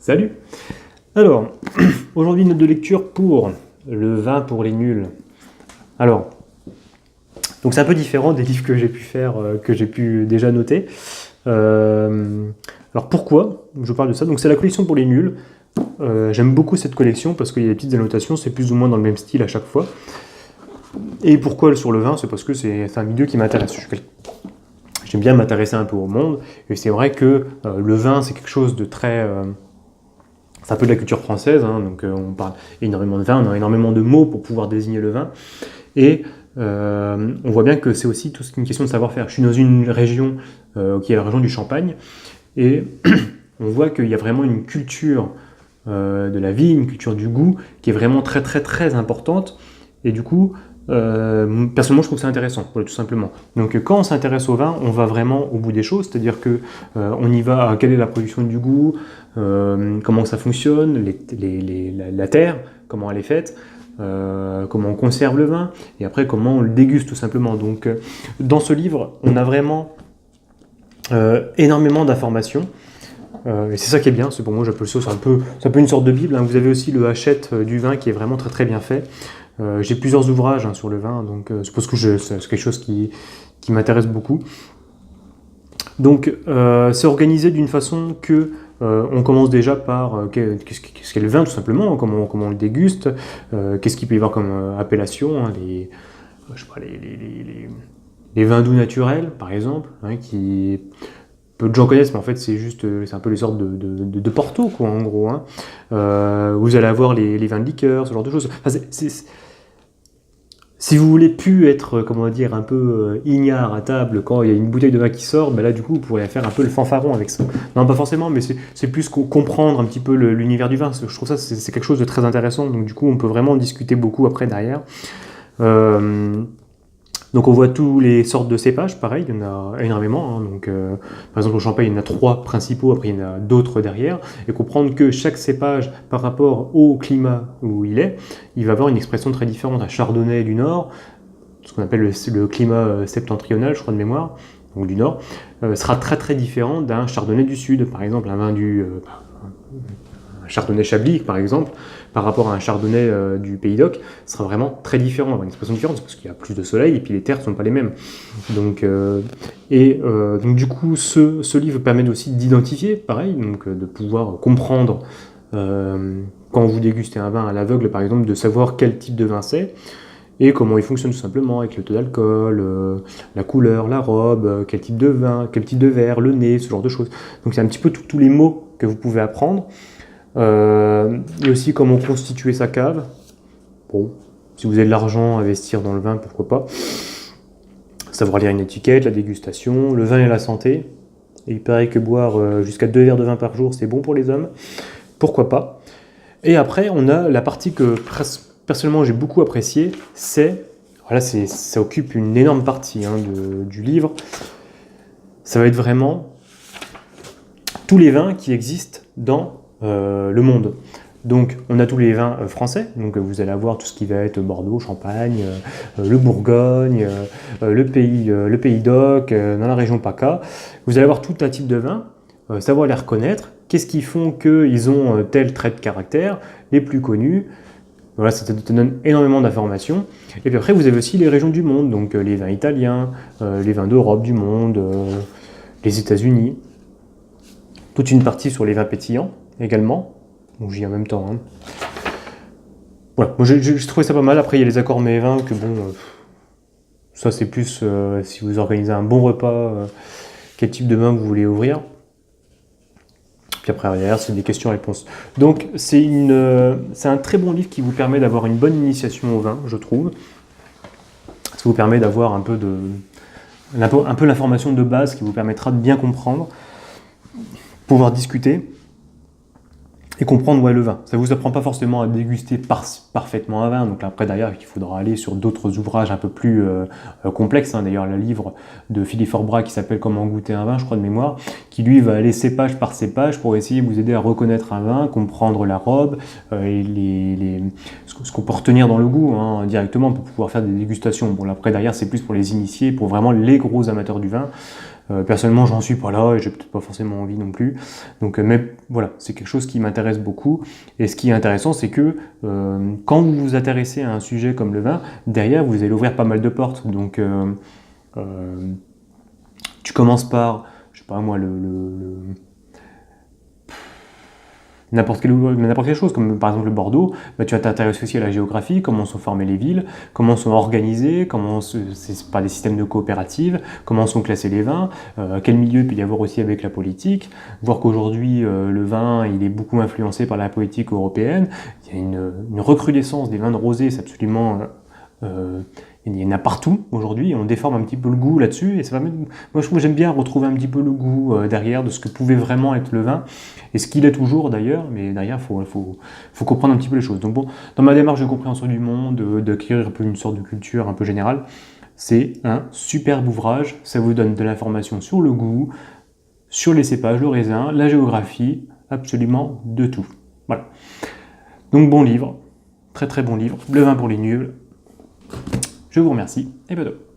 Salut! Alors, aujourd'hui, note de lecture pour le vin pour les nuls. Alors, donc c'est un peu différent des livres que j'ai pu faire, que j'ai pu déjà noter. Alors pourquoi je parle de ça? Donc c'est la collection pour les nuls. J'aime beaucoup cette collection parce qu'il y a des petites annotations, c'est plus ou moins dans le même style à chaque fois. Et pourquoi sur le vin? C'est parce que c'est un milieu qui m'intéresse. J'aime bien m'intéresser un peu au monde, et c'est vrai que le vin, c'est quelque chose de très... c'est un peu de la culture française, hein, donc on parle énormément de vin, on a énormément de mots pour pouvoir désigner le vin, et on voit bien que c'est aussi tout une question de savoir-faire. Je suis dans une région qui est la région du Champagne, et on voit qu'il y a vraiment une culture de la vie, une culture du goût, qui est vraiment très très très importante, et du coup, personnellement je trouve ça intéressant, voilà, tout simplement. Donc quand on s'intéresse au vin, on va vraiment au bout des choses, c'est-à-dire que on y va à quelle est la production du goût, comment ça fonctionne, la terre, comment elle est faite, comment on conserve le vin, et après comment on le déguste tout simplement. Donc dans ce livre, on a vraiment énormément d'informations. Et c'est ça qui est bien, c'est pour moi j'appelle ça, c'est un peu une sorte de bible, hein. Vous avez aussi le Hachette du vin qui est vraiment très très bien fait. J'ai plusieurs ouvrages sur le vin, donc je pense que c'est quelque chose qui m'intéresse beaucoup. Donc c'est organisé d'une façon que on commence déjà par qu'est-ce qu'est le vin tout simplement, comment on le déguste, qu'est-ce qu'il peut y avoir comme appellation, hein, je sais pas, les vins doux naturels par exemple, hein, qui peu de gens connaissent, mais en fait c'est un peu les sortes de Porto quoi en gros, hein. Vous allez avoir les vins de liqueur, ce genre de choses. Enfin, si vous voulez plus être, comment dire, un peu ignare à table quand il y a une bouteille de vin qui sort, ben là du coup vous pourrez faire un peu le fanfaron avec ça. Non, pas forcément, mais c'est plus comprendre un petit peu l'univers du vin. Je trouve ça c'est quelque chose de très intéressant, donc du coup on peut vraiment en discuter beaucoup après derrière. Donc on voit tous les sortes de cépages, pareil, il y en a énormément, hein. Donc, par exemple au Champagne, il y en a 3 principaux, après il y en a d'autres derrière, et comprendre que chaque cépage, par rapport au climat où il va avoir une expression très différente. Un Chardonnay du Nord, ce qu'on appelle le climat septentrional, je crois de mémoire, donc du Nord, sera très très différent d'un Chardonnay du Sud, par exemple, un Chardonnay Chablis, par exemple, par rapport à un Chardonnay du Pays d'Oc, sera vraiment très différent, avoir une expression différente, parce qu'il y a plus de soleil et puis les terres ne sont pas les mêmes. Donc, donc du coup, ce livre permet aussi d'identifier, pareil, donc de pouvoir comprendre quand vous dégustez un vin à l'aveugle, par exemple, de savoir quel type de vin c'est et comment il fonctionne tout simplement avec le taux d'alcool, la couleur, la robe, quel type de vin, quel type de verre, le nez, ce genre de choses. Donc c'est un petit peu tous les mots que vous pouvez apprendre. Et aussi comment constituer sa cave. Bon, si vous avez de l'argent à investir dans le vin, pourquoi pas. Savoir lire une étiquette, la dégustation, le vin et la santé. Et il paraît que boire jusqu'à 2 verres de vin par jour, c'est bon pour les hommes. Pourquoi pas. Et après, on a la partie que personnellement j'ai beaucoup appréciée, ça occupe une énorme partie du livre. Ça va être vraiment tous les vins qui existent dans le monde. Donc on a tous les vins français, donc vous allez avoir tout ce qui va être Bordeaux, Champagne, le Bourgogne, le Pays d'Oc, dans la région PACA. Vous allez avoir tout un type de vin, savoir les reconnaître, qu'est-ce qui font qu'ils ont tel trait de caractère, les plus connus. Voilà, ça te donne énormément d'informations. Et puis après, vous avez aussi les régions du monde, donc les vins italiens, les vins d'Europe, du monde, les États-Unis. Toute une partie sur les vins pétillants également. Donc j'y ai en même temps. Hein. Voilà, moi j'ai trouvé ça pas mal. Après, il y a les accords mets et vins que bon, ça c'est plus si vous organisez un bon repas, quel type de vin vous voulez ouvrir. Puis après, derrière, c'est des questions-réponses. Donc, c'est un très bon livre qui vous permet d'avoir une bonne initiation au vin, je trouve. Ça vous permet d'avoir un peu l'information de base qui vous permettra de bien comprendre, pouvoir discuter et comprendre le vin. Ça ne vous apprend pas forcément à déguster parfaitement un vin. Donc après, derrière, il faudra aller sur d'autres ouvrages un peu plus complexes. Hein. D'ailleurs, le livre de Philippe Forbras qui s'appelle « Comment goûter un vin », je crois de mémoire, qui lui va aller cépage par cépage pour essayer de vous aider à reconnaître un vin, comprendre la robe et ce qu'on peut retenir dans le goût directement pour pouvoir faire des dégustations. Bon, là, après, derrière, c'est plus pour les initiés, pour vraiment les gros amateurs du vin. Personnellement, j'en suis pas là et j'ai peut-être pas forcément envie non plus. Donc, mais voilà, c'est quelque chose qui m'intéresse beaucoup. Et ce qui est intéressant, c'est que quand vous vous intéressez à un sujet comme le vin, derrière, vous allez ouvrir pas mal de portes. Donc, tu commences par, je sais pas moi, n'importe quelle chose, comme par exemple le Bordeaux, bah, tu vas t'intéresser aussi à la géographie, comment sont formées les villes, comment sont organisées, c'est par des systèmes de coopératives, comment sont classés les vins, quel milieu il peut y avoir aussi avec la politique, voir qu'aujourd'hui le vin il est beaucoup influencé par la politique européenne, il y a une recrudescence des vins de rosé, c'est absolument... il y en a partout aujourd'hui, on déforme un petit peu le goût là-dessus, et ça va moi je trouve que j'aime bien retrouver un petit peu le goût derrière de ce que pouvait vraiment être le vin, et ce qu'il est toujours d'ailleurs, mais derrière faut comprendre un petit peu les choses. Donc bon, dans ma démarche de compréhension du monde, d'acquérir un peu une sorte de culture un peu générale, c'est un superbe ouvrage, ça vous donne de l'information sur le goût, sur les cépages, le raisin, la géographie, absolument de tout. Voilà. Donc bon livre, très très bon livre, Le vin pour les nuls. Je vous remercie et bientôt.